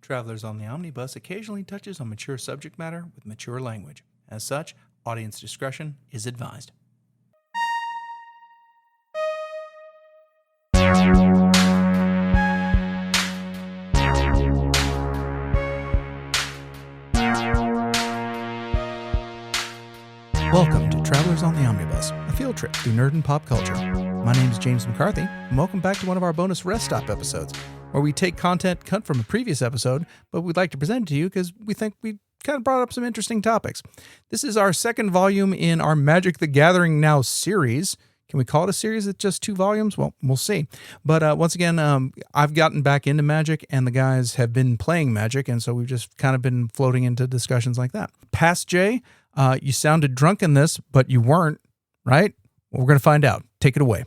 Travelers on the Omnibus occasionally touches on mature subject matter with mature language. As such, audience discretion is advised. Welcome to Travelers on the Omnibus, a field trip through nerd and pop culture. My name is James McCarthy, and welcome back to one of our bonus rest stop episodes, where we take content cut from a previous episode, but we'd like to present it to you because we think we kind of brought up some interesting topics. This is our second volume in our Magic the Gathering Now series. Can we call it a series that's just 2 volumes? Well, we'll see. But once again, I've gotten back into Magic, and the guys have been playing Magic, and so we've just kind of been floating into discussions like that. Past Jay, you sounded drunk in this, but you weren't, right? Well, we're going to find out. Take it away.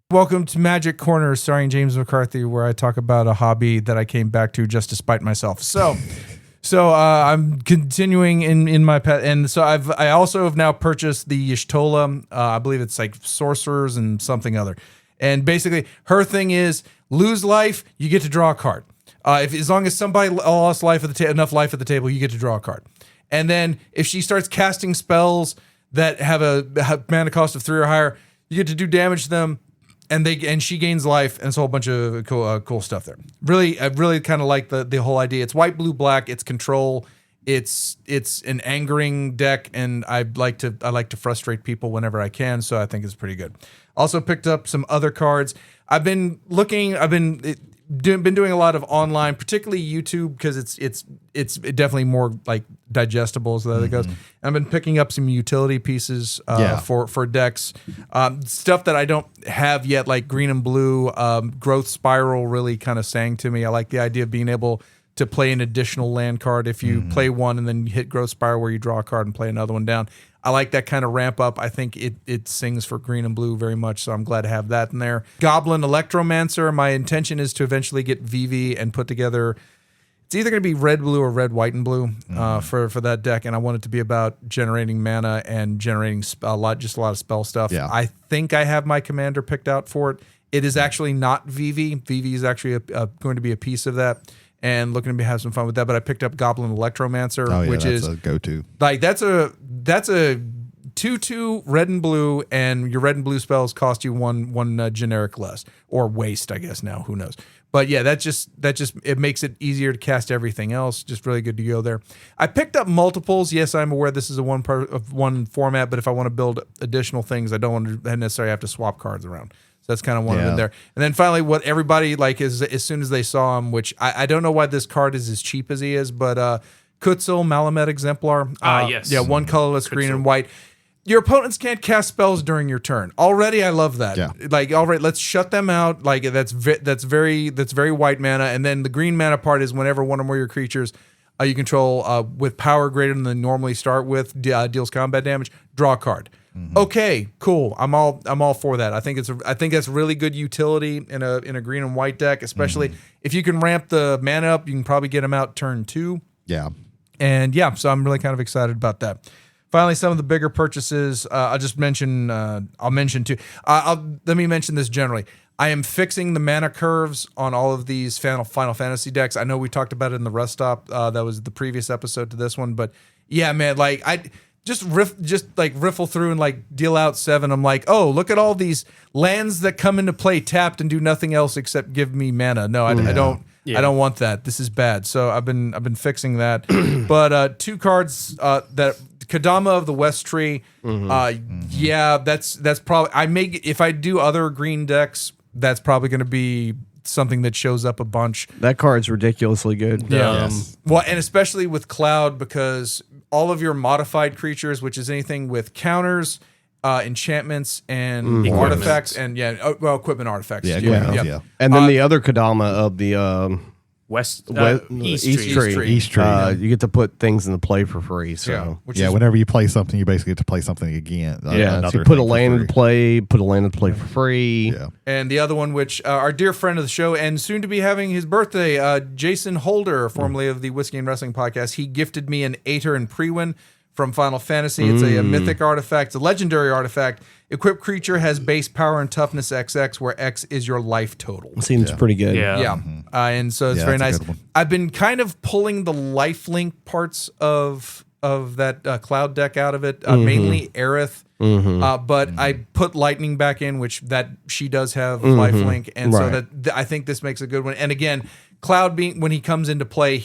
Welcome to Magic Corner, starring James McCarthy, where I talk about a hobby that I came back to just to spite myself. So I'm continuing in my pet, and so I also have now purchased the Y'shtola. I believe it's like Sorcerers and something other. And basically, her thing is lose life, you get to draw a card. As long as somebody lost life at enough life at the table, you get to draw a card. And then if she starts casting spells that have a mana cost of 3 or higher, you get to do damage to them, and she gains life, and it's a whole bunch of cool stuff there. Really, I really kind of like the whole idea. It's white, blue, black. It's control. It's an angering deck, and I like to frustrate people whenever I can. So I think it's pretty good. Also picked up some other cards. I've been doing a lot of online, particularly YouTube, because it's definitely more like digestible as that goes. And I've been picking up some utility pieces for decks, stuff that I don't have yet, like green and blue. Growth Spiral really kind of sang to me. I like the idea of being able to play an additional land card if you play one and then you hit Growth Spiral where you draw a card and play another one down. I like that kind of ramp up. I think it sings for green and blue very much, so I'm glad to have that in there. Goblin Electromancer. My intention is to eventually get VV and put together. It's either going to be red, blue, or red, white, and blue for that deck, and I want it to be about generating mana and generating a lot of spell stuff. Yeah. I think I have my commander picked out for it. It is actually not VV. VV is actually going to be a piece of that. And looking to have some fun with that, but I picked up Goblin Electromancer, which is a go-to. Like that's a 2/2 red and blue, and your red and blue spells cost you one generic less or waste, I guess now, who knows. But yeah, that just it makes it easier to cast everything else. Just really good to go there. I picked up multiples. Yes, I'm aware this is a one format, but if I want to build additional things, I don't want to necessarily have to swap cards around. So that's kind of one of them there. And then finally, what everybody like is as soon as they saw him, which I don't know why this card is as cheap as he is, but Kutzel Malamet Exemplar. Yes. Yeah, one colorless, green and white. Your opponents can't cast spells during your turn. Already, I love that. Yeah. Like, all right, let's shut them out. Like that's very white mana. And then the green mana part is whenever one or more of your creatures you control with power greater than they normally start with deals combat damage, draw a card. Okay, cool. I'm all for that. I think that's really good utility in a green and white deck, especially if you can ramp the mana up. You can probably get them out turn 2. Yeah, and yeah, so I'm really kind of excited about that. Finally, some of the bigger purchases. I'll mention too. Let me mention this generally. I am fixing the mana curves on all of these Final Fantasy decks. I know we talked about it in the rest stop. That was the previous episode to this one, but yeah, man, like I. Just riffle through and like deal out 7. I'm like, oh, look at all these lands that come into play tapped and do nothing else except give me mana. No, I don't. Yeah. I don't want that. This is bad. So I've been fixing that. But 2 cards that Kadama of the West Tree. Yeah, that's probably if I do other green decks, that's probably going to be something that shows up a bunch. That card's ridiculously good. Yeah. Well, and especially with Cloud, because all of your modified creatures, which is anything with counters, enchantments, and artifacts, and equipment artifacts. Yeah. And then the other Kadama of the East Tree. You get to put things into play for free. So whenever you play something, you basically get to play something again. So you put a land into play, for free. Yeah. And the other one, which our dear friend of the show and soon to be having his birthday, Jason Holder, formerly of the Whiskey and Wrestling podcast, he gifted me an Aether and Prewin from Final Fantasy. It's a mythic artifact. It's a legendary artifact. Equipped creature has base power and toughness XX, where X is your life total. Seems pretty good. Yeah. And so it's very nice. I've been kind of pulling the lifelink parts of that cloud deck out of it, mainly Aerith. But I put lightning back in, which that she does have lifelink, and so that I think this makes a good one. And again, Cloud being when he comes into play,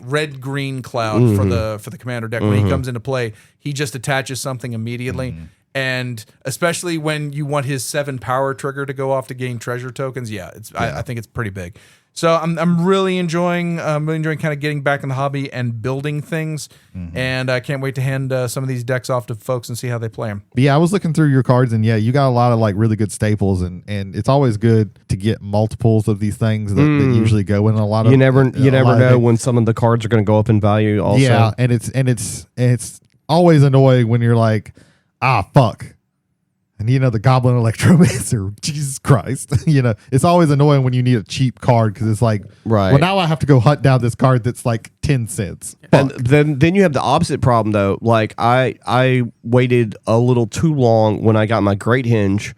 red green Cloud for the commander deck. When he comes into play, he just attaches something immediately. And especially when you want his 7 power trigger to go off to gain treasure tokens, I think it's pretty big. So I'm really enjoying kind of getting back in the hobby and building things, and I can't wait to hand some of these decks off to folks and see how they play them. Yeah, I was looking through your cards, and you got a lot of like really good staples, and it's always good to get multiples of these things that usually go in a lot of. You never know when some of the cards are going to go up in value. Also, yeah, and it's always annoying when you're like, fuck. And the Goblin Electromancer, Jesus Christ. It's always annoying when you need a cheap card because it's like, well, now I have to go hunt down this card that's like 10 cents. Fuck. And then you have the opposite problem though. Like I waited a little too long when I got my Great Hinge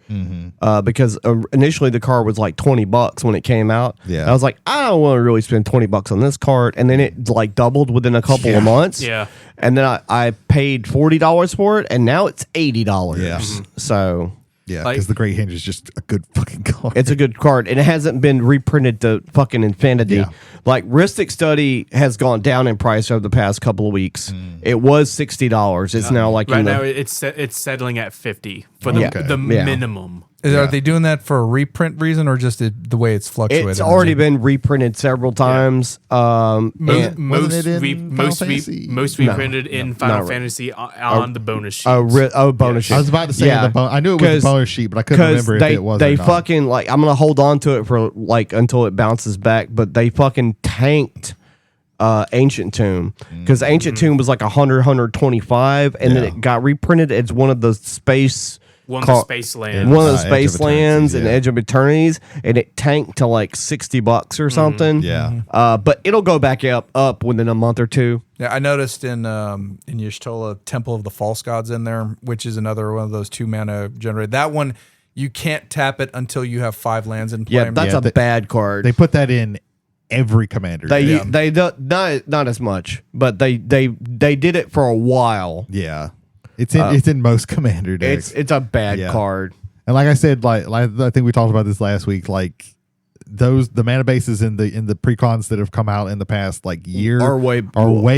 because initially the card was like $20 when it came out. Yeah. I was like, I don't want to really spend $20 on this card, and then it like doubled within a couple of months. Yeah. And then I paid $40 for it, and now it's $80. Yeah. So yeah, because the Great Hinge is just a good fucking card. it's a good card, and it hasn't been reprinted to fucking infinity. Yeah. Like Ristic Study has gone down in price over the past couple of weeks. It was $60. It's now like right now it's settling at $50 for the minimum. Are they doing that for a reprint reason or just the way it's fluctuated? It's already been reprinted several times. Wasn't Most it in Final Fantasy? most reprinted in Final Fantasy on the bonus sheets. Bonus sheet. I was about to say I knew it was a bonus sheet, but I couldn't remember if it was. They or not. fucking like. I'm gonna hold on to it for like until it bounces back. But they fucking tanked Ancient Tomb because Ancient Tomb was like 125, and then it got reprinted as one of the space. One of the space lands. One of the space lands and Edge of Eternities, and it tanked to like $60 or something. Yeah. But it'll go back up within a month or two. Yeah, I noticed in Y'shtola, Temple of the False Gods in there, which is another one of those 2 mana generated. That one, you can't tap it until you have 5 lands in play. Yeah, that's a bad card. They put that in every commander. They not as much, but they did it for a while. Yeah. It's in most commander decks. It's a bad card. And like I said, like I think we talked about this last week, like the mana bases in the precons that have come out in the past like year are way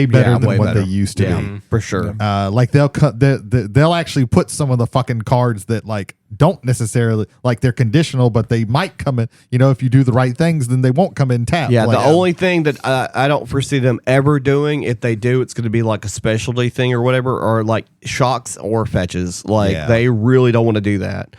better than what they used to be. For sure. Like they'll actually put some of the fucking cards that like don't necessarily like they're conditional, but they might come in. If you do the right things, then they won't come in tapped. Yeah, like, the only thing that I don't foresee them ever doing, if they do, it's going to be like a specialty thing or whatever, or like shocks or fetches. Like they really don't want to do that.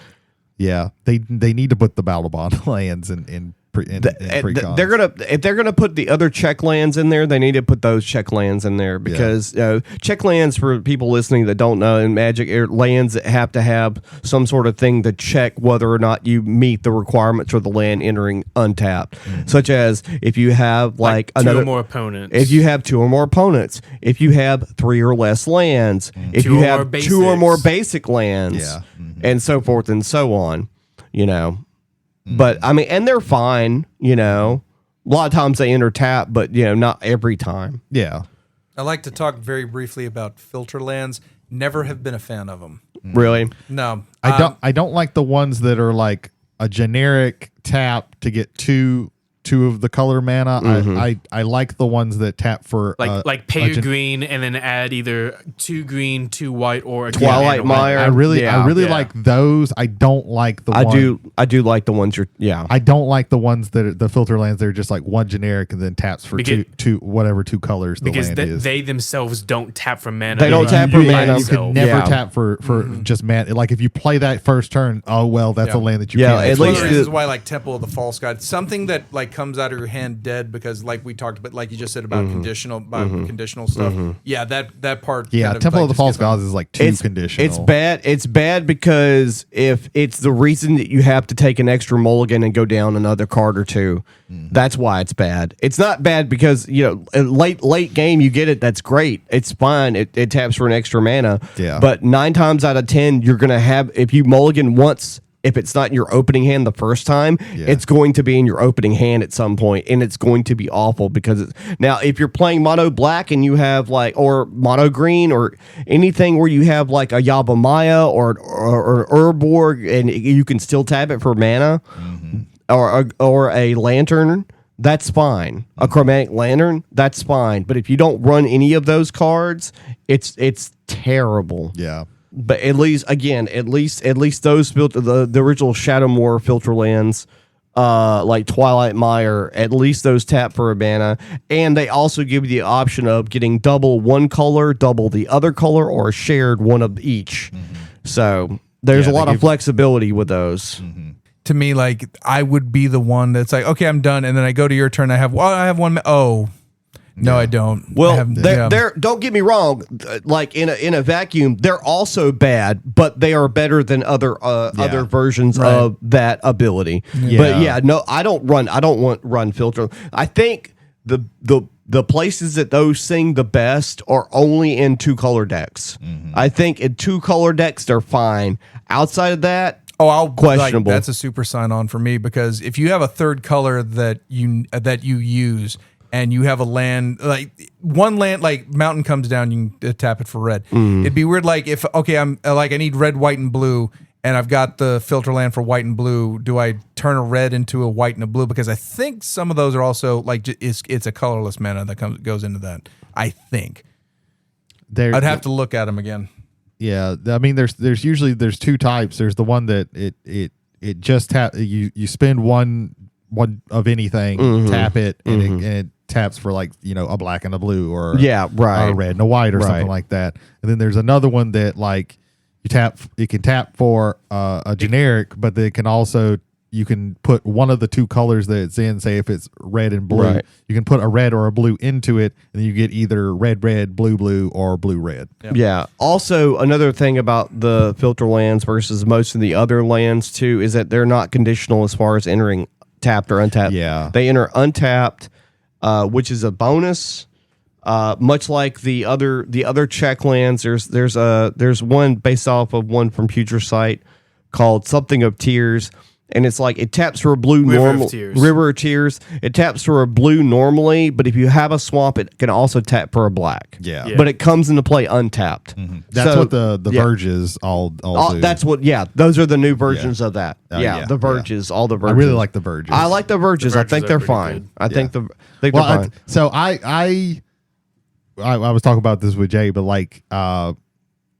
Yeah, they need to put the Battle Bond lands in if they're gonna put the other check lands in there, they need to put those check lands in there because check lands, for people listening that don't know, in Magic, are lands that have to have some sort of thing to check whether or not you meet the requirements for the land entering untapped. Such as if you have like 2 or more opponents, if you have 2 or more opponents, if you have 3 or less lands, if you have 2 or more basic lands, and so forth and so on. But I mean, and they're fine, A lot of times they enter tap, but not every time. Yeah. I like to talk very briefly about filter lands. Never have been a fan of them. Really? No. I don't like the ones that are like a generic tap to get two of the color mana. I like the ones that tap for like pay your green and then add either 2 green, 2 white, or a Twilight Mire. I really like those. I don't like the I do like the ones I don't like the ones that are the filter lands that are just like one generic and then taps for two colors the because land is. They themselves don't tap for mana. They don't tap for mana. You can never tap for just mana. Like if you play that first turn, that's a land that you can't. At least this is why I like Temple of the False God. Something that like comes out of your hand dead because, like we talked about, like you just said about conditional stuff. Yeah, that part. Yeah, kind of, Temple like, of the just False gets on- Gods is like too conditional. It's bad. It's bad because if it's the reason that you have to take an extra mulligan and go down another card or two, that's why it's bad. It's not bad because late game you get it. That's great. It's fine. It taps for an extra mana. Yeah. But 9 times out of 10, you're gonna have, if you mulligan once. If it's not in your opening hand the first time, it's going to be in your opening hand at some point, and it's going to be awful because now if you're playing mono black and you have or mono green or anything where you have like a Yabamaya or Urborg and you can still tap it for mana or a lantern, that's fine. A chromatic lantern, that's fine. But if you don't run any of those cards, it's terrible. Yeah. But at least those the original Shadowmoor filter lands, like Twilight Mire, at least those tap for a mana, and they also give you the option of getting double one color, double the other color, or shared one of each. So there's a lot of flexibility with those. To me, like I would be the one that's like, okay, I'm done, and then I go to your turn. I have one. No, I don't. Well, they're don't get me wrong. Like in a vacuum, they're also bad, but they are better than other versions of that ability. Yeah. But no, I don't want run filter. I think the places that those sing the best are only in 2-color decks. I think in 2-color decks they're fine. Outside of that, questionable. That's a super sign on for me because if you have a third color that you use. And you have a land, like one land, like mountain comes down, you can tap it for red. It'd be weird, like if I need red, white, and blue, and I've got the filter land for white and blue. Do I turn a red into a white and a blue? Because I think some of those are also like it's a colorless mana that goes into that. I think I'd have to look at them again. Yeah, I mean, there's usually two types. There's the one that it just you spend one of anything, tap it, and it taps for like a black and a blue or a red and a white or something like that. And then there's another one that like it can tap for a generic, but they can also you can put one of the 2 colors that it's in. Say if it's red and blue, you can put a red or a blue into it, and then you get either red, blue, or blue red. Yep. Yeah. Also, another thing about the filter lands versus most of the other lands too is that they're not conditional as far as entering tapped or untapped. Yeah. They enter untapped, which is a bonus. Much like the other check lands, there's one based off of one from Future Sight called Something of Tears, and it's like it taps for a blue River of Tears. It taps for a blue normally, but if you have a swamp, it can also tap for a black. Yeah. But it comes into play untapped. That's what the Verges all do. That's what. Yeah, those are the new versions of that. The Verges, all the Verges. I really like the Verges. I like the Verges. I think they're fine. Good. I think they're fine. So I was talking about this with Jay, but like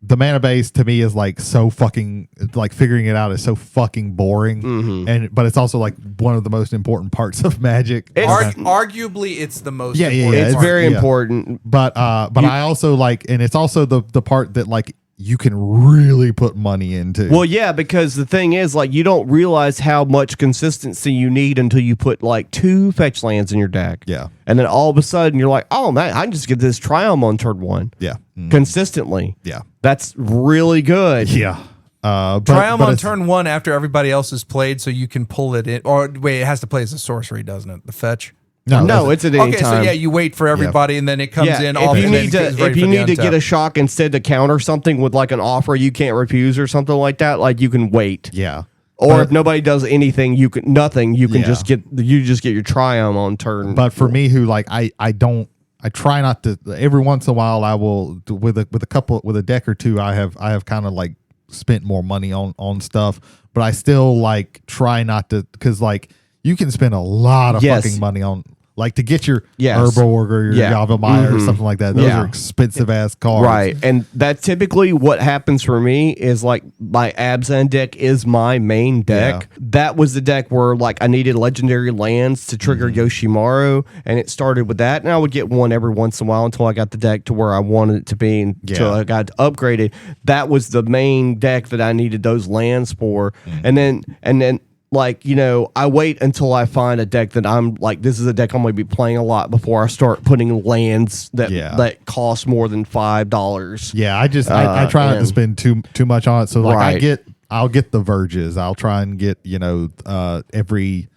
the mana base to me is like so fucking like figuring it out is so fucking boring, but it's also like one of the most important parts of Magic. Arguably, it's the most. important It's part. very important. But I also like, and it's also the part that like you can really put money into. Well, yeah, because the thing is, like, you don't realize how much consistency you need until you put like 2 fetch lands in your deck. Yeah. And then all of a sudden you're like, oh man, I can just get this Triumph on turn 1. Yeah. Consistently. Yeah. That's really good. Yeah. Triumph on turn 1 after everybody else has played, so you can pull it in. Or wait, it has to play as a sorcery, doesn't it? The fetch. No, it's at any time. time. So you wait for everybody, and then it comes in. If you need to get a shock instead to counter something with like an offer you can't refuse or something like that, like you can wait. Yeah. Or if nobody does anything, you can just get your Triumph on turn. But for me, who like I try not to. Every once in a while, I will with a deck or two. I have kind of like spent more money on stuff, but I still like try not to, because like you can spend a lot of fucking money on. Like to get your Urborg or your Yavimaya or something like that. Those are expensive ass cards. Right. And that's typically what happens for me is like my Abzan deck is my main deck. Yeah. That was the deck where like I needed legendary lands to trigger Yoshimaru, and it started with that. And I would get one every once in a while until I got the deck to where I wanted it to be until I got upgraded. That was the main deck that I needed those lands for. And then like, I wait until I find a deck that I'm like, this is a deck I'm going to be playing a lot before I start putting lands that cost more than $5. Yeah, I try not to spend too much on it. So like I'll get the Verges. I'll try and get every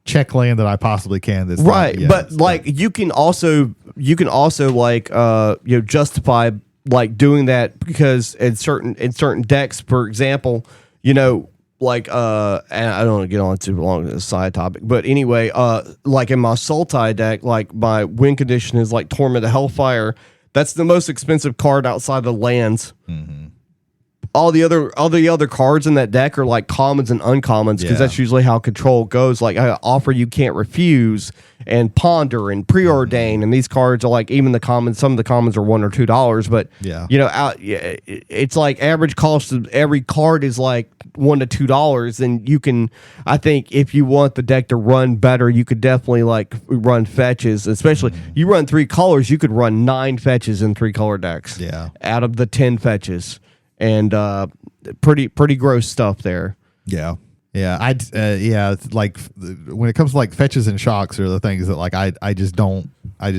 check land that I possibly can. That's right, but like you can also like justify like doing that because in certain decks, for example, like and I don't want to get on too long as a side topic, but anyway, like in my Sultai deck, like my win condition is like Torment of Hellfire. That's the most expensive card outside the lands. Mm-hmm. All the other cards in that deck are like commons and uncommons because that's usually how control goes. Like I offer you can't refuse and ponder and preordain, and these cards are like even the commons. Some of the commons are $1 or $2, but it's like average cost of every card is like $1 to $2. And you can, I think, if you want the deck to run better, you could definitely like run fetches. Especially you run 3 colors, you could run 9 fetches in 3 color decks. Yeah, out of the 10 fetches. And pretty gross stuff there. Yeah. It's like when it comes to like fetches and shocks are the things that like I just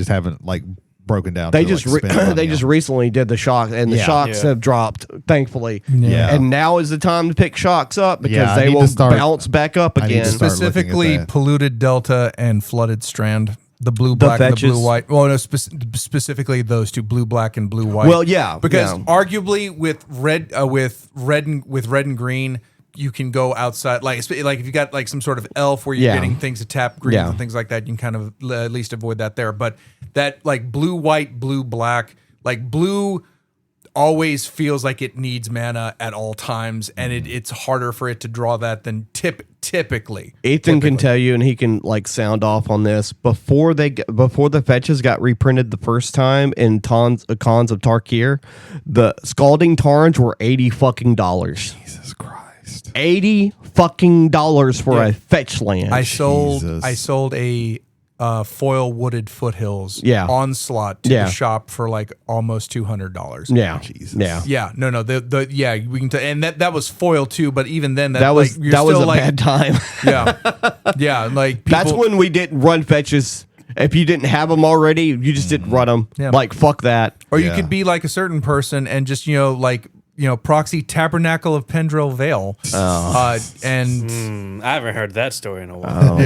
haven't like broken down. They just recently did the shock, and the shocks have dropped, thankfully. Yeah. And now is the time to pick shocks up because they will bounce back up again. Specifically, polluted delta and flooded strand. The blue, black, and the blue, white. Well, no, specifically those two, blue, black, and blue, white. Well, yeah, because arguably with red and green, you can go outside. Like if you got like some sort of elf where you're getting things to tap greens and things like that, you can kind of at least avoid that there. But that like blue, white, blue, black, like blue always feels like it needs mana at all times, and it's harder for it to draw that than typically. Ethan can tell you, and he can like sound off on this. Before the fetches got reprinted the first time in Cons of Tarkir, the Scalding Tarns were $80 Jesus Christ. $80 for a fetch land. I sold a foil wooded foothills onslaught to the shop for like almost $200. Yeah, Jesus. Yeah. No. We can and that was foil too. But even then, that was a bad time. yeah. Like that's when we didn't run fetches. If you didn't have them already, you just didn't run them. Yeah. Like fuck that. Or you could be like a certain person and just proxy Tabernacle of Pendrell Vale. I haven't heard that story in a while.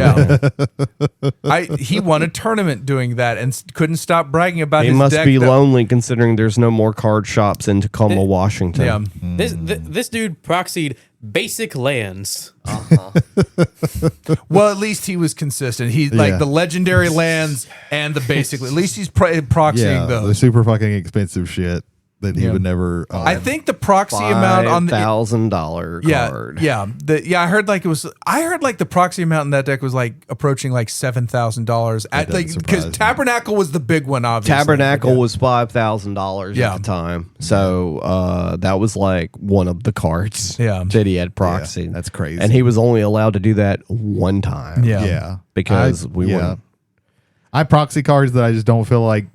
He won a tournament doing that and couldn't stop bragging about his deck. He must be lonely considering there's no more card shops in Tacoma, Washington. Yeah. This dude proxied basic lands. Well, at least he was consistent. He like the legendary lands and the basic. At least he's proxying those. The super fucking expensive shit that he would never. I think the proxy amount on the $1,000 card. I heard like the proxy amount in that deck was like approaching like $7,000 because Tabernacle was the big one. Obviously, Tabernacle was $5,000 at the time. So that was like one of the cards that he had proxied. Yeah, that's crazy, and he was only allowed to do that one time. Because we wouldn't. I proxy cards that I just don't feel like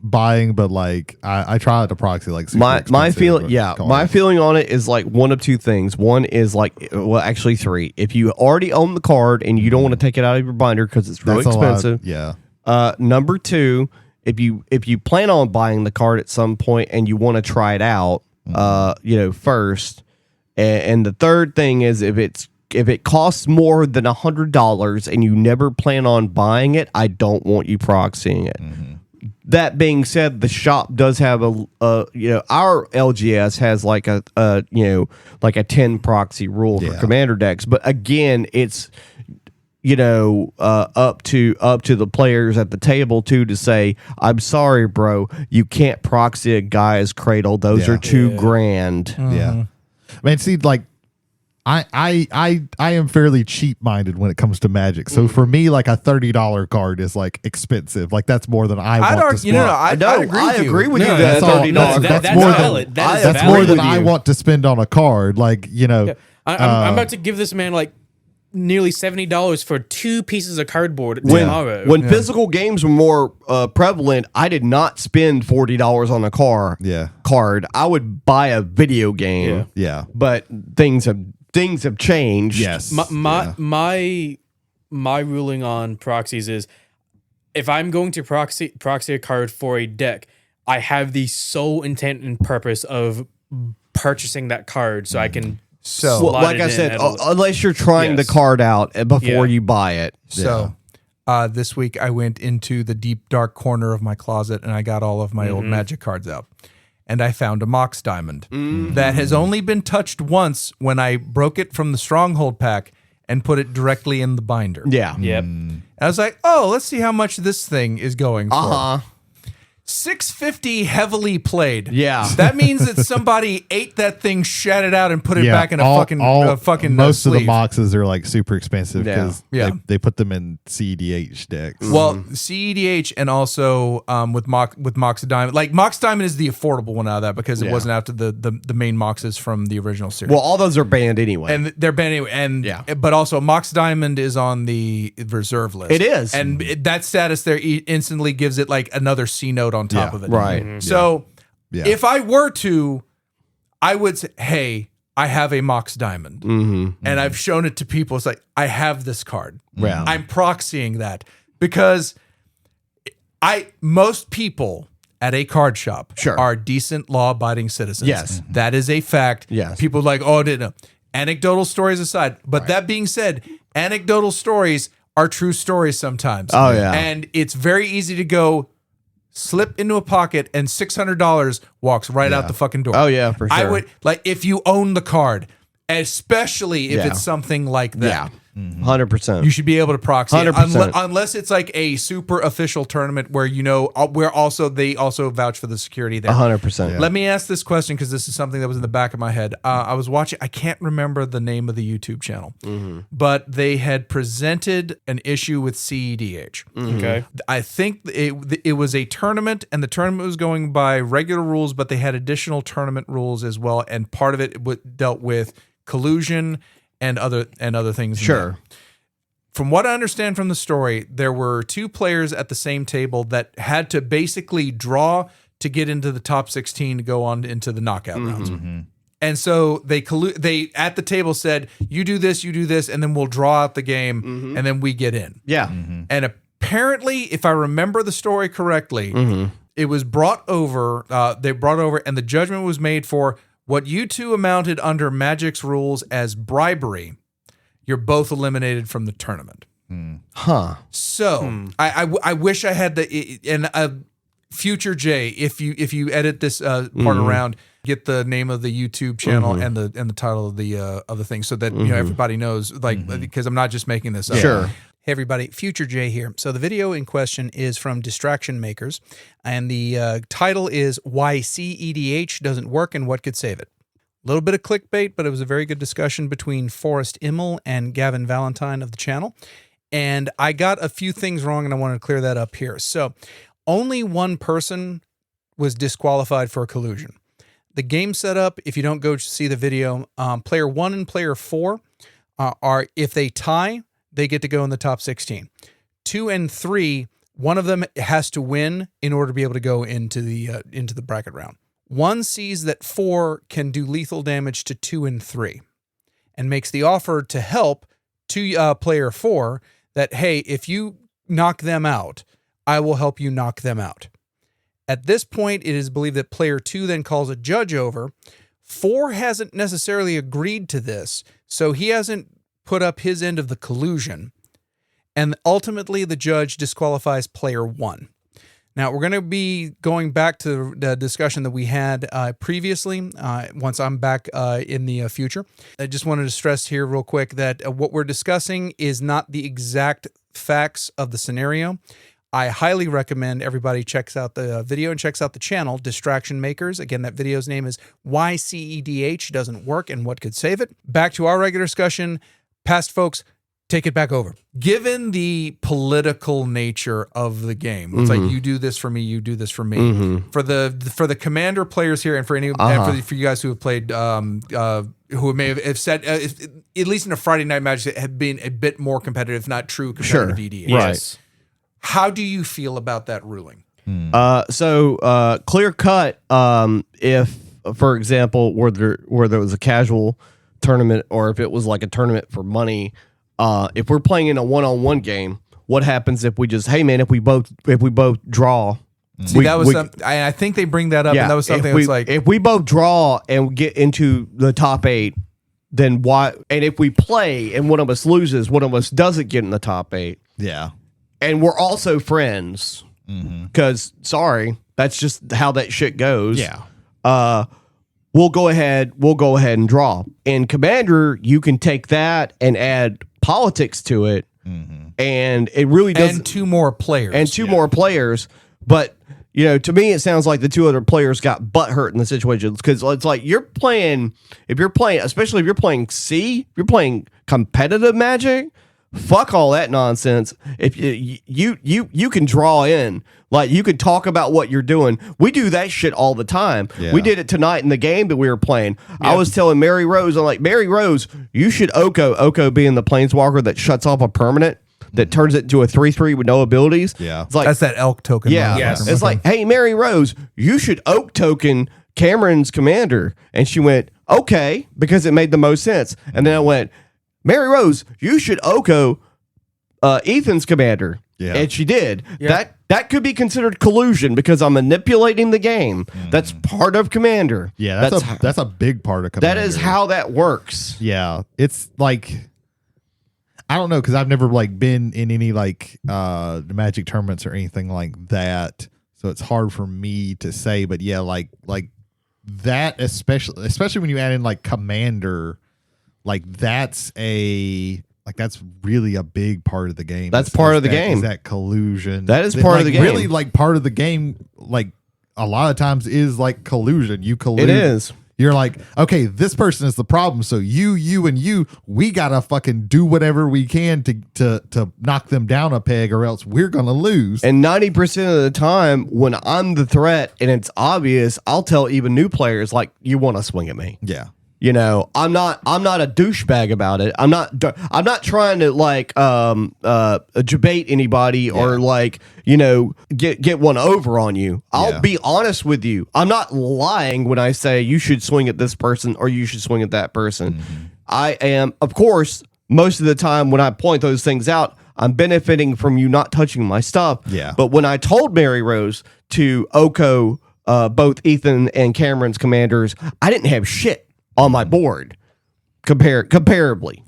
buying, but like I try to proxy like super my feeling on it is like one of two things. One is like, well, actually three. If you already own the card and you don't want to take it out of your binder because it's really expensive, number two, if you plan on buying the card at some point and you want to try it out, first, and the third thing is if it costs more than $100 and you never plan on buying it, I don't want you proxying it. Mm-hmm. That being said, the shop does have our LGS has like a 10 proxy rule for commander decks, but again, it's up to the players at the table too to say, I'm sorry, bro, you can't proxy a guy's cradle. Those are $2,000. Mm-hmm. Yeah, I mean, see, like. I am fairly cheap minded when it comes to Magic. So for me, like a $30 card is like expensive. Like that's more than I want to spend. I agree with you. That's $30. That's more than I want to spend on a card. Like I'm about to give this man like nearly $70 for 2 pieces of cardboard tomorrow. When physical games were more prevalent, I did not spend $40 on a card. I would buy a video game. Yeah. But things have things have changed. Yes. My ruling on proxies is if I'm going to proxy a card for a deck, I have the sole intent and purpose of purchasing that card so I can So, Well, like I said, unless you're trying the card out before you buy it. So, this week I went into the deep dark corner of my closet and I got all of my old Magic cards out. And I found a Mox Diamond that has only been touched once when I broke it from the Stronghold pack and put it directly in the binder. Yeah. Yep. And I was like, oh, let's see how much this thing is going for. $650 heavily played. Yeah. That means that somebody ate that thing, shat it out, and put it back in a fucking most sleeve. of the boxes are like super expensive because Yeah. they put them in CEDH decks. Well, CEDH and also with Mox Diamond. Like Mox Diamond is the affordable one out of that because it wasn't after the main Moxes from the original series. Well, all those are banned anyway. And they're banned anyway. And but also Mox Diamond is on the reserve list. It is. And that status there instantly gives it like another C note on top of it. Right. So if I were to, I would say, hey, I have a Mox Diamond. And I've shown it to people. It's like, I have this card. Yeah. I'm proxying that because most people at a card shop are decent law-abiding citizens. Yes. That is a fact. Yes. People are like, oh, didn't know. Anecdotal stories aside. But that being said, anecdotal stories are true stories sometimes. Oh, yeah. And it's very easy to go slip into a pocket and $600 walks right out the fucking door. Oh, yeah, for sure. I would, like, if you own the card, especially if it's something like that. 100%. You should be able to proxy it. 100%. Unless it's like a super official tournament where where they also vouch for the security there. 100%. Let me ask this question because this is something that was in the back of my head. I was watching, I can't remember the name of the YouTube channel, but they had presented an issue with CEDH. Okay. I think it was a tournament, and the tournament was going by regular rules, but they had additional tournament rules as well, and part of it dealt with collusion and other things. Sure. From what I understand from the story, there were two players at the same table that had to basically draw to get into the top 16 to go on into the knockout rounds. And so they at the table said, you do this, and then we'll draw out the game, and then we get in. Yeah. And apparently, if I remember the story correctly, it was brought over, and the judgment was made for what you two amounted under Magic's rules as bribery. You're both eliminated from the tournament. Huh. So I wish I had future Jay, if you edit this part around, get the name of the YouTube channel and the title of the thing so that everybody knows, like, because I'm not just making this up. Sure. Hey everybody, Future Jay here. So the video in question is from Distraction Makers, and the title is Why CEDH Doesn't Work and What Could Save It. A little bit of clickbait, but it was a very good discussion between Forrest Immel and Gavin Valentine of the channel. And I got a few things wrong, and I wanted to clear that up here. So only one person was disqualified for collusion. The game setup, if you don't go see the video, player 1 and player 4 are, if they tie, they get to go in the top 16. 2 and 3, one of them has to win in order to be able to go into the bracket round. 1 sees that 4 can do lethal damage to 2 and 3 and makes the offer to help to player 4 that, hey, if you knock them out, I will help you knock them out. At this point, it is believed that player 2 then calls a judge over. 4 hasn't necessarily agreed to this, so he hasn't put up his end of the collusion, and ultimately the judge disqualifies player 1. Now, we're going to be going back to the discussion that we had previously once I'm back in the future. I just wanted to stress here real quick that what we're discussing is not the exact facts of the scenario. I highly recommend everybody checks out the video and checks out the channel, Distraction Makers. Again, that video's name is Why CEDH Doesn't Work and What Could Save It. Back to our regular discussion. Past folks, take it back over. Given the political nature of the game, it's like you do this for me, you do this for me. For the commander players here, and for any and for you guys who have played, who may have said, at least in a Friday Night Magic, have been a bit more competitive, if not true competitive EDH. Right. How do you feel about that ruling? So clear cut. If, for example, where there was a casual tournament or if it was like a tournament for money, if we're playing in a one-on-one game, what happens if we just, hey man, if we both draw? See, I think they bring that up, and that was something that's like, if we both draw and get into the top 8, then why? And if we play and one of us loses, one of us doesn't get in the top 8. Yeah. And we're also friends. Because, sorry, that's just how that shit goes. Yeah. We'll go ahead and draw. In Commander, you can take that and add politics to it. And it really does. And 2 more players. And 2 more players. But, you know, to me, it sounds like the 2 other players got butthurt in the situation. Because it's like especially if you're playing C, if you're playing competitive Magic, fuck all that nonsense. If you can draw in, like you can talk about what you're doing. We do that shit all the time. Yeah. We did it tonight in the game that we were playing. I was telling Mary Rose, I'm like, Mary Rose, you should Oko being the planeswalker that shuts off a permanent that turns it into a 3/3 with no abilities. Yeah. It's like, that's that elk token. yeah. Yes. It's like, hey, Mary Rose, you should Oak token Cameron's commander. And she went, okay, because it made the most sense. And then I went, Mary Rose, you should Oko Ethan's commander. Yeah. And she did. Yeah. That could be considered collusion because I'm manipulating the game. That's part of Commander. Yeah, that's a big part of Commander. That is how that works. Yeah, it's like, I don't know, because I've never like been in any like Magic tournaments or anything like that, so it's hard for me to say. But yeah, like that, especially when you add in like Commander, like that's really a big part of the game. That's part of the game. Is that collusion? That is part of the game. Really, like part of the game. Like a lot of times is like collusion. You collude. It is. You're like, okay, this person is the problem. So you, and you, we gotta fucking do whatever we can to knock them down a peg, or else we're gonna lose. And 90% of the time, when I'm the threat and it's obvious, I'll tell even new players like, you want to swing at me. Yeah. You know, I'm not a douchebag about it. I'm not trying to like debate anybody or like, you know, get one over on you. I'll be honest with you. I'm not lying when I say you should swing at this person or you should swing at that person. I am, of course, most of the time when I point those things out, I'm benefiting from you not touching my stuff. Yeah. But when I told Mary Rose to Oko both Ethan and Cameron's commanders, I didn't have shit on my board comparably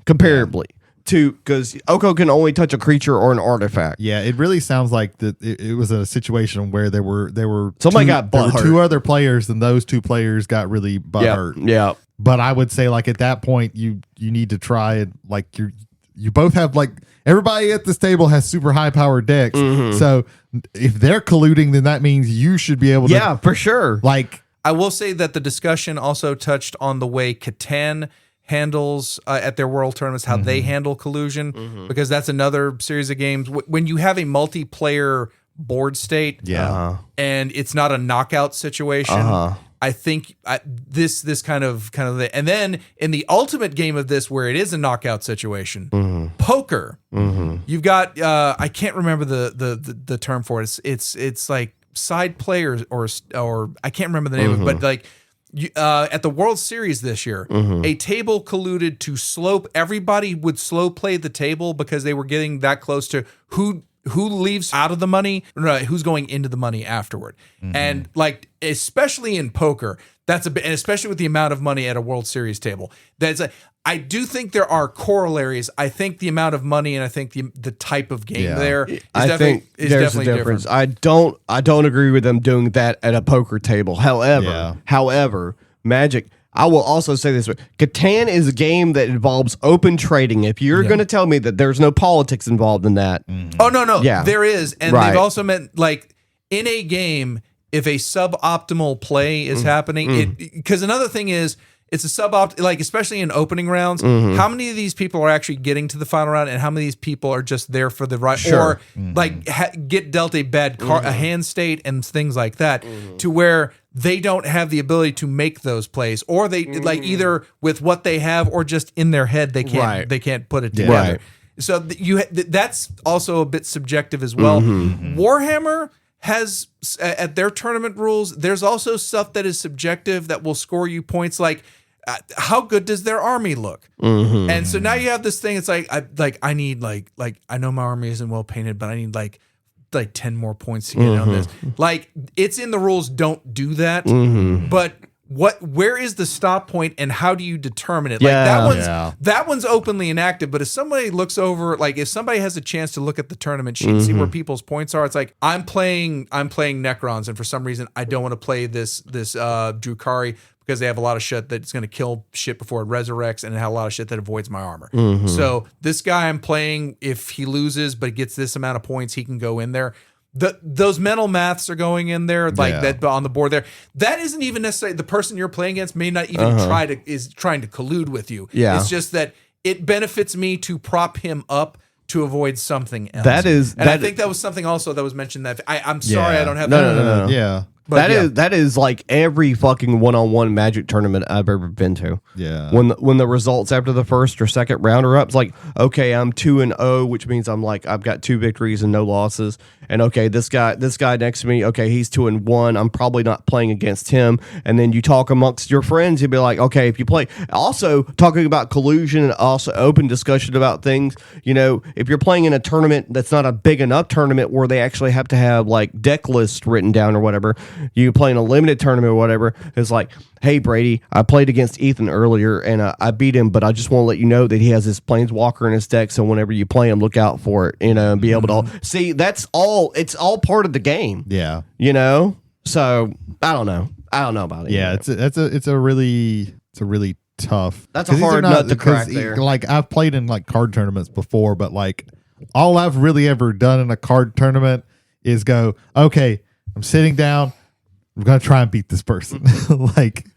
to, because Oko can only touch a creature or an artifact. Yeah, it really sounds like that it was a situation where there were Somebody got there were butthurt. 2 other players, and those 2 players got really butthurt. Yeah. But I would say, like, at that point, you need to try it. Like, you both have, like, everybody at this table has super high powered decks. So if they're colluding, then that means you should be able to. Yeah, for sure. Like, I will say that the discussion also touched on the way Catan handles at their world tournaments, how they handle collusion, because that's another series of games. When you have a multiplayer board state, and it's not a knockout situation, I think this kind of and then in the ultimate game of this, where it is a knockout situation, poker, you've got I can't remember the term for it. It's like side players or I can't remember the name of it, but like at the World Series this year, a table colluded to slope. Everybody would slow play the table because they were getting that close to who leaves out of the money, who's going into the money afterward. And like, especially in poker, that's and especially with the amount of money at a World Series table, I do think there are corollaries. I think the amount of money and I think the type of game there is definitely different. I don't agree with them doing that at a poker table. However, Magic, I will also say this: Catan is a game that involves open trading. If you're going to tell me that there's no politics involved in that, oh no, there is, and Right. they've also meant like in a game, if a suboptimal play is happening, because another thing is, it's a like especially in opening rounds, how many of these people are actually getting to the final round, and how many of these people are just there for the right or like get dealt a bad a hand state and things like that, to where they don't have the ability to make those plays, or they like either with what they have or just in their head they can't put it together. Right. So that's also a bit subjective as well. Warhammer has at their tournament rules, there's also stuff that is subjective that will score you points. Like how good does their army look? Mm-hmm. And so now you have this thing. It's I need like I know my army isn't well painted, but I need like 10 more points to get on this. Like, it's in the rules, don't do that. But where is the stop point and how do you determine it? Like that one's openly inactive, but if somebody looks over, like if somebody has a chance to look at the tournament sheet and see where people's points are, it's like I'm playing Necrons, and for some reason I don't want to play this Drukhari because they have a lot of shit that's going to kill shit before it resurrects, and it has a lot of shit that avoids my armor. So this guy I'm playing, if he loses but gets this amount of points, he can go in there. Those mental maths are going in there, like that on the board there. That isn't even necessarily the person you're playing against may not even trying to collude with you. Yeah. It's just that it benefits me to prop him up to avoid something else. I think that was something also that was mentioned that I'm sorry I don't have No. Yeah. But that is like every fucking one-on-one Magic tournament I've ever been to. Yeah. When the results after the first or second round are up, it's like, okay, I'm 2-0, which means I've got 2 victories and no losses. And okay, this guy next to me, okay, he's 2-1. I'm probably not playing against him. And then you talk amongst your friends, you'd be like, okay, if you play, also talking about collusion and also open discussion about things. If you're playing in a tournament that's not a big enough tournament where they actually have to have like deck lists written down or whatever, you play in a limited tournament or whatever. It's like, hey Brady, I played against Ethan earlier and I beat him, but I just want to let you know that he has this Planeswalker in his deck. So whenever you play him, look out for it. And be able to see that's all. It's all part of the game. Yeah. So I don't know about it. Yeah. It's a really tough. That's a hard nut to crack there. Like I've played in like card tournaments before, but like all I've really ever done in a card tournament is go, okay, I'm sitting down. I'm going to try and beat this person.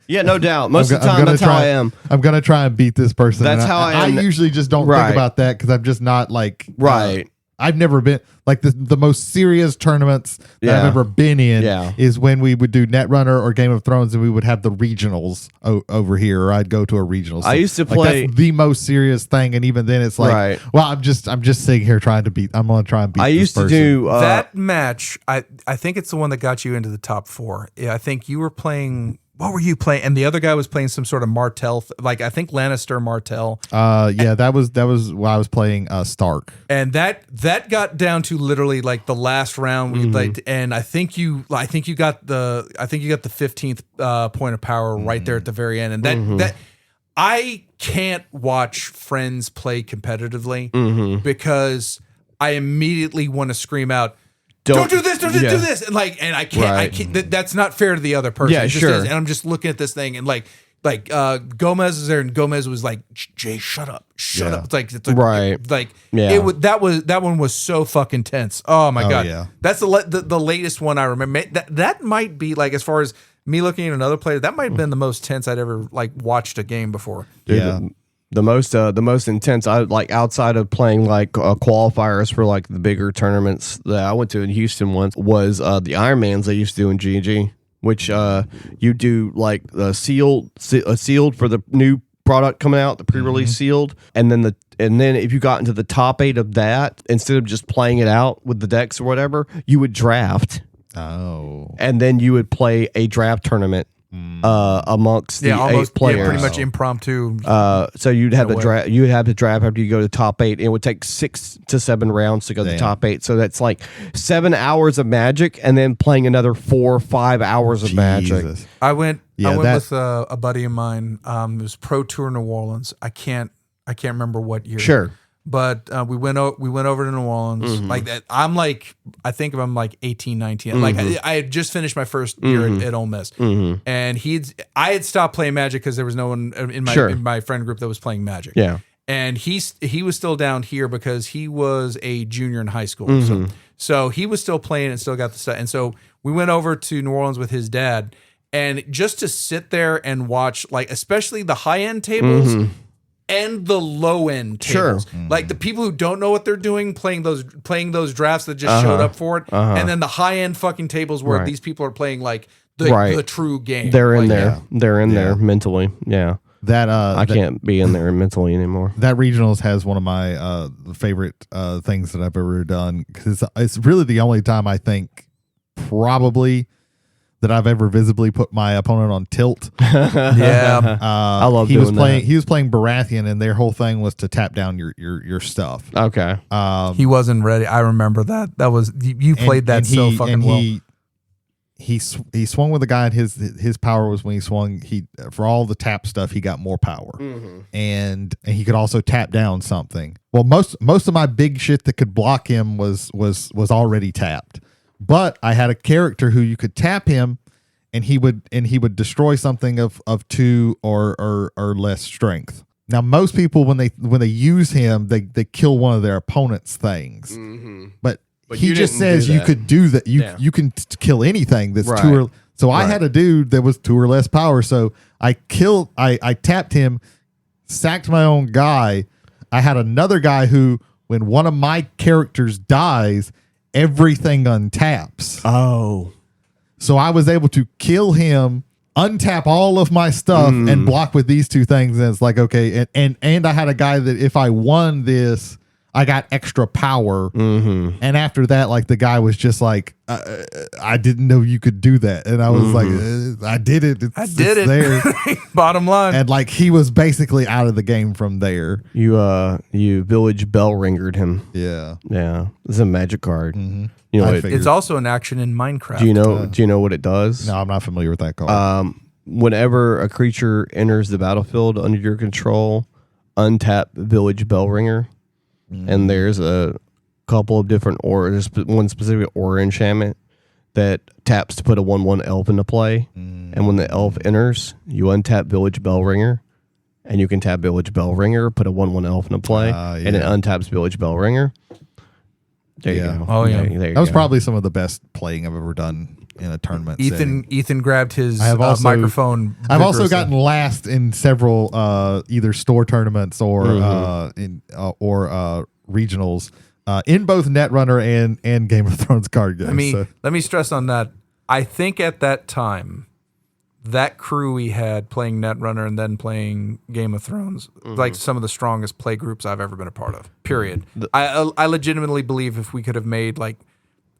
Yeah, no doubt. Most of the time, that's how I am. I'm going to try and beat this person. That's how I am. I usually just don't think about that because I'm just not like... Right. I've never been... Like the most serious tournaments that I've ever been in is when we would do Netrunner or Game of Thrones and we would have the regionals over here, or I'd go to a regional. So, I used to play... That's the most serious thing, and even then it's like, well, I'm just sitting here trying to beat... I'm going to try and beat I this used person. to do... that match, I think it's the one that got you into the top 4. Yeah, I think you were playing... What were you playing? And the other guy was playing some sort of Martell, like I think Lannister Martell. That was while I was playing Stark. And that got down to literally like the last round. We played, and I think you got the 15th point of power right there at the very end. And that I can't watch friends play competitively because I immediately want to scream out, Don't do this, do this. And I can't, that's not fair to the other person. Yeah, sure. And I'm just looking at this thing and Gomez is there and Gomez was like, Jay, shut up. It's like right. That one was so fucking tense. Oh my God. Yeah. That's the latest one I remember. That might be like, as far as me looking at another player, that might have been the most tense I'd ever like watched a game before. Dude, yeah. The most intense, I like outside of playing like qualifiers for like the bigger tournaments that I went to in Houston once was the Ironmans they used to do in GG, which you do like sealed for the new product coming out, the pre-release sealed, and then if you got into the top 8 of that, instead of just playing it out with the decks or whatever, you would draft. Oh, and then you would play a draft tournament. Amongst the 8 players, pretty much impromptu. So you'd have to draft. You would have to draft after you go to the top 8. And it would take 6 to 7 rounds to go to the top 8. So that's like 7 hours of Magic, and then playing another 4 or 5 hours of Magic. I went with a buddy of mine. It was Pro Tour New Orleans. I can't remember what year. Sure. But we went over to New Orleans like that. I think I'm like 18, 19. Like I had just finished my first year at Ole Miss, and I had stopped playing Magic because there was no one in my friend group that was playing Magic. Yeah, and he was still down here because he was a junior in high school. So he was still playing and still got the stuff. And so we went over to New Orleans with his dad, and just to sit there and watch, like especially the high end tables. And the low end tables, like the people who don't know what they're doing, playing those drafts that just showed up for it, and then the high end fucking tables where these people are playing like the true game. They're in there. They're in there mentally. Yeah, I can't be in there mentally anymore. That regionals has one of my favorite things that I've ever done because it's really the only time I think probably that I've ever visibly put my opponent on tilt. Yeah. I love he was doing playing that. he was playing Baratheon, and their whole thing was to tap down your stuff. Okay. He wasn't ready. I remember that. That was you played that so fucking well. He swung with a guy, and his power was when he swung. For all the tap stuff, he got more power, and he could also tap down something. Well, most of my big shit that could block him was already tapped, but I had a character who you could tap him, and he would destroy something of 2 or less strength. Now, most people when they use him, they kill one of their opponent's things, but he you just didn't says do you that. could do that. You can kill anything that's Right. 2 or. So I had a dude that was 2 or less power. So I tapped him, sacked my own guy. I had another guy who, when one of my characters dies, everything untaps. Oh. So I was able to kill him, untap all of my stuff, and block with these 2 things. And it's like, okay. And I had a guy that if I won this, I got extra power. And after that, like, the guy was just like, I didn't know you could do that. And I was like, I did it. I did it. There. Bottom line. And like, he was basically out of the game from there. You village bell ringered him. Yeah. Yeah. It's a magic card. You know I what figured. it's also an action in Minecraft. do you know what it does? No, I'm not familiar with that card. Whenever a creature enters the battlefield under your control, untap village bell ringer. And there's a couple of different there's one specific aura enchantment that taps to put a 1/1 elf into play. And when the elf enters, you untap village bell ringer, and you can tap village bell ringer, put a 1/1 elf into play, and it untaps village bell ringer. There you go. Oh, yeah. There you that was go. probably some of the best playing I've ever done in a tournament. setting. Ethan grabbed his I have also- microphone. I've also vigorously. gotten last in several either store tournaments or regionals in both Netrunner and Game of Thrones card games. Let me stress on that. I think at that time, that crew we had playing Netrunner and then playing Game of Thrones, like some of the strongest play groups I've ever been a part of. Period. I legitimately believe if we could have made like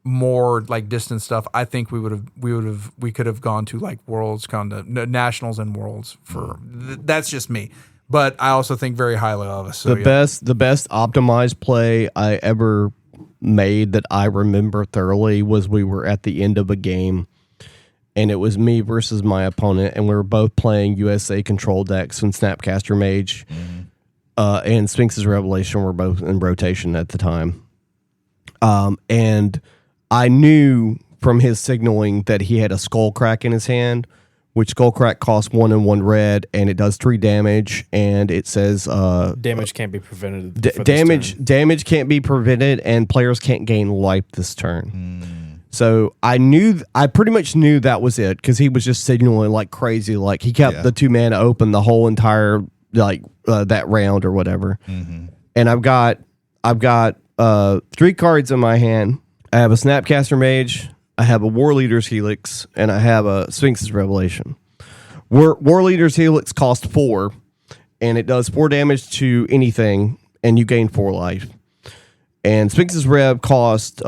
more like distant stuff, I think we could have gone to like Worlds, Nationals and Worlds for. That's just me. But I also think very highly of us. So The best optimized play I ever made that I remember thoroughly was we were at the end of a game, and it was me versus my opponent, and we were both playing USA control decks and Snapcaster Mage and Sphinx's Revelation were both in rotation at the time. And I knew from his signaling that he had a Skullcrack in his hand, which Skullcrack costs 1 and 1 red, and it does 3 damage, and it says damage can't be prevented. for this turn. damage can't be prevented, and players can't gain life this turn. So I pretty much knew that was it because he was just signaling like crazy. Like he kept the 2 mana open the whole entire that round or whatever. And I've got 3 cards in my hand. I have a Snapcaster Mage, I have a War Leader's Helix, and I have a Sphinx's Revelation. War Leader's Helix costs 4, and it does 4 damage to anything, and you gain 4 life. And Sphinx's Rev costs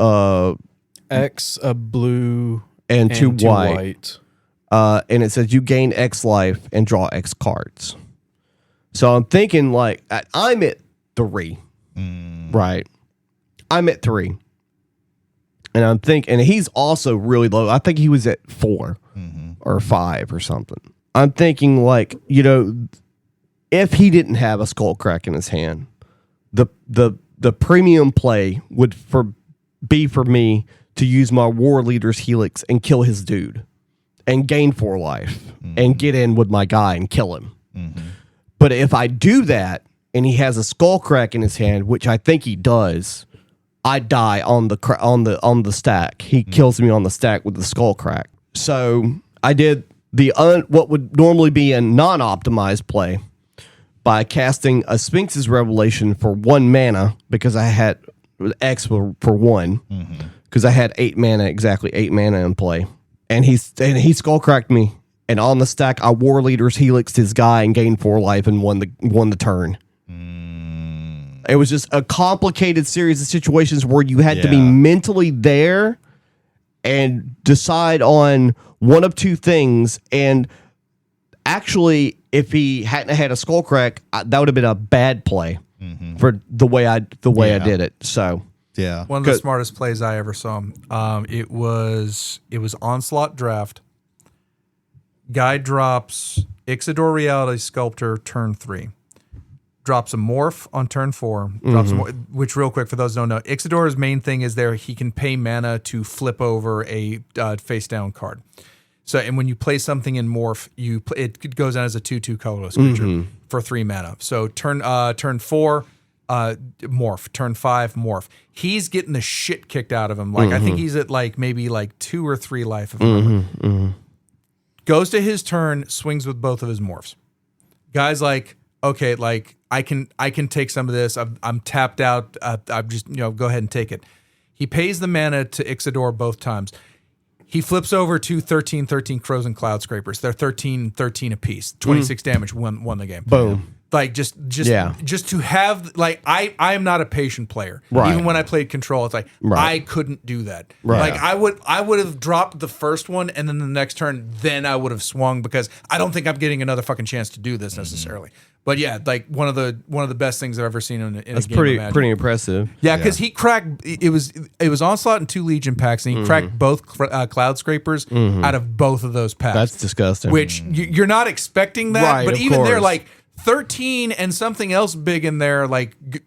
X, a blue, and 2 2 white. And it says you gain X life and draw X cards. So I'm thinking like I'm at 3, right? I'm at 3. And I'm thinking, and he's also really low. I think he was at 4 or 5 or something. I'm thinking like, if he didn't have a Skullcrack in his hand, the premium play would be for me to use my War Leader's Helix and kill his dude and gain 4 life and get in with my guy and kill him. But if I do that and he has a Skullcrack in his hand, which I think he does, I die on the stack. He kills me on the stack with the Skullcrack. So I did what would normally be a non-optimized play by casting a Sphinx's Revelation for 1 mana because I had X for 1 because I had 8 mana, exactly 8 mana in play, and he Skullcracked me, and on the stack I War Leader's Helixed his guy and gained 4 life and won the turn. It was just a complicated series of situations where you had to be mentally there and decide on one of two things. And actually, if he hadn't had a skull crack, that would have been a bad play for the way I did it. So Yeah. One of the smartest plays I ever saw. It was Onslaught Draft. Guy drops Ixidor Reality Sculptor turn 3. Drops a Morph on turn 4. Drops a which, real quick, for those who don't know, Ixidor's main thing is he can pay mana to flip over a face down card. So, and when you play something in Morph, it goes out as a 2/2 colorless creature for 3 mana. So turn 4, Morph. Turn 5, Morph. He's getting the shit kicked out of him. Like I think he's at maybe 2 or 3 life. If I remember. Goes to his turn, swings with both of his Morphs. Guy's like, okay, I can take some of this. I'm tapped out. I'm just go ahead and take it. He pays the mana to Ixidor both times. He flips over 2 13/13 Crows and Cloud Scrapers. They're 13/13 apiece. 26 damage. Won the game. boom. Just to have I am not a patient player. Right. Even when I played Control, it's I couldn't do that. Right. I would have dropped the first one and then the next turn, then I would have swung because I don't think I'm getting another fucking chance to do this necessarily. But yeah, one of the best things I've ever seen in a game of Magic. Pretty impressive. Yeah, because he cracked. It was Onslaught and 2 Legion packs, and he cracked both Cloud Scrapers out of both of those packs. That's disgusting. Which you're not expecting that, Right, but of even there, course. 13 and something else big in there,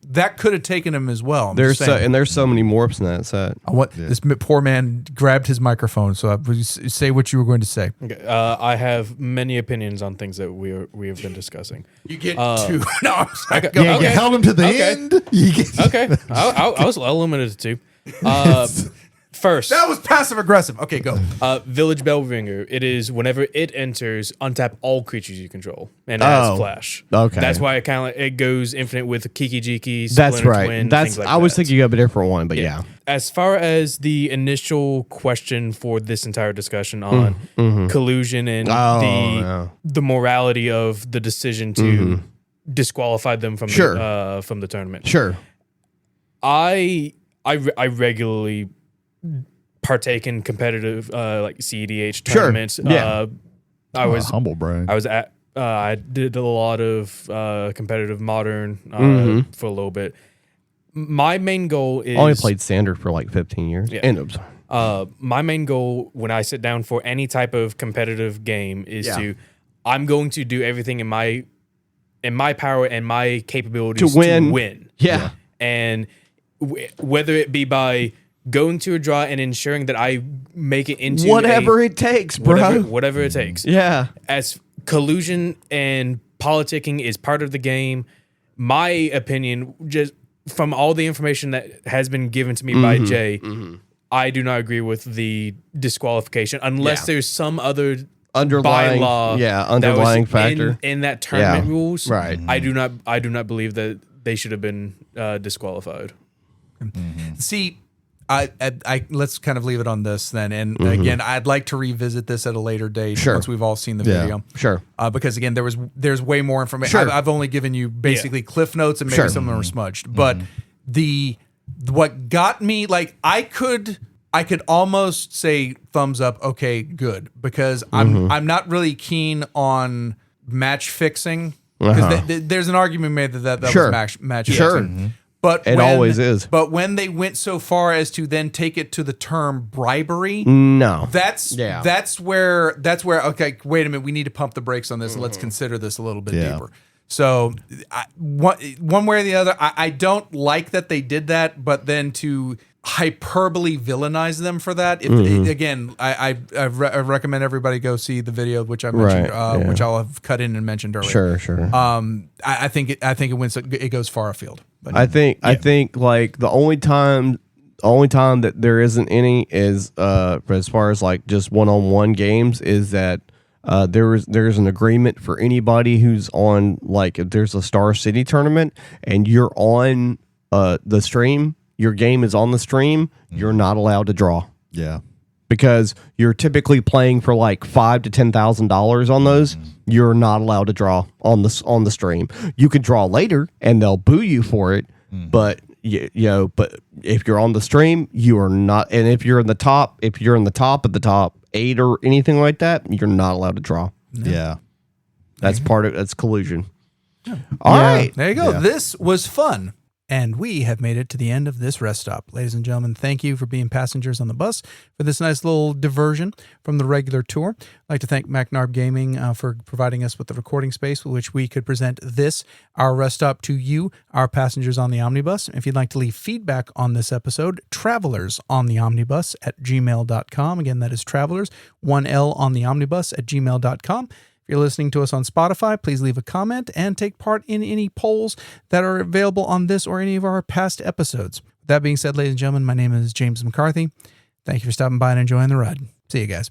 that could have taken him as well. I'm There's just saying. there's so many morphs in that set. This poor man grabbed his microphone, so say what you were going to say. Okay, I have many opinions on things that we have been discussing. You get 2. No, I'm sorry. Okay. Go. Yeah, you held him to the Okay. end. You get- Okay, I'll limit it to 2. First, That was passive aggressive. Okay, go. Village Bellringer. It is whenever it enters, untap all creatures you control, and it has flash. Okay. That's why it goes infinite with Kiki Jiki. That's Splinter right. Twin, That's things like I was that. thinking of a different one, but yeah. As far as the initial question for this entire discussion on collusion and the morality of the decision to disqualify them from the tournament. Sure. I regularly partake in competitive CEDH tournaments. Yeah. I was humble brag. I did a lot of competitive modern for a little bit. My main goal is I only played standard for 15 years. Yeah. And my main goal when I sit down for any type of competitive game is I'm going to do everything in my power and my capabilities To win. Yeah. And whether it be by going to a draw and ensuring that I make it into whatever it takes, bro. Whatever it takes. Yeah. As collusion and politicking is part of the game, my opinion, just from all the information that has been given to me by Jay, I do not agree with the disqualification unless there's some other Underlying bylaw underlying that was factor in that tournament rules. Right. I do not believe that they should have been disqualified. See, I let's kind of leave it on this then. And again, I'd like to revisit this at a later date once we've all seen the video. Sure. Because again, there's way more information. Sure. I've only given you basically cliff notes and maybe some of them are smudged. But what got me, I could almost say thumbs up. Okay, good, because I'm not really keen on match fixing because there's an argument made that was match fixing. But It always is. But when they went so far as to then take it to the term bribery, No. that's where okay, wait a minute, we need to pump the brakes on this and let's consider this a little bit deeper. So one way or the other, I don't like that they did that, but then to hyperbole villainize them for that. Again, I recommend everybody go see the video which I mentioned, which I'll have cut in and mentioned earlier. Sure. I think it goes far afield. But I think the only time that there isn't any is as far as just one-on-one games is that there's an agreement for anybody who's on if there's a Star City tournament and you're on the stream, your game is on the stream, you're not allowed to draw. Yeah. Because you're typically playing for $5,000 to $10,000 on those. You're not allowed to draw on the stream. You can draw later, and they'll boo you for it. But but if you're on the stream, you are not. And if you're in the top of the top, 8 or anything like that, you're not allowed to draw. Yeah. That's that's collusion. All right. There you go. Yeah. This was fun. And we have made it to the end of this rest stop. Ladies and gentlemen, thank you for being passengers on the bus for this nice little diversion from the regular tour. I'd like to thank MacNarb Gaming for providing us with the recording space with which we could present this, our rest stop, to you, our passengers on the Omnibus. If you'd like to leave feedback on this episode, travelersontheomnibus at gmail.com. Again, that is travelers, 1L on the omnibus at gmail.com. If you're listening to us on Spotify, please leave a comment and take part in any polls that are available on this or any of our past episodes. With that being said, ladies and gentlemen, my name is James McCarthy. Thank you for stopping by and enjoying the ride. See you guys.